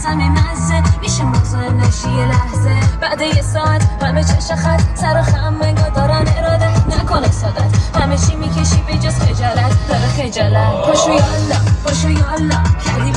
همه مزه میشه مزاحم نشی یه لحظه بعد یه ساعت همه چش خط سر خم انگار دارن اراده نکنه سادت همه چی میکشی به جز خجالت داره خجالت پاشو یالا کردی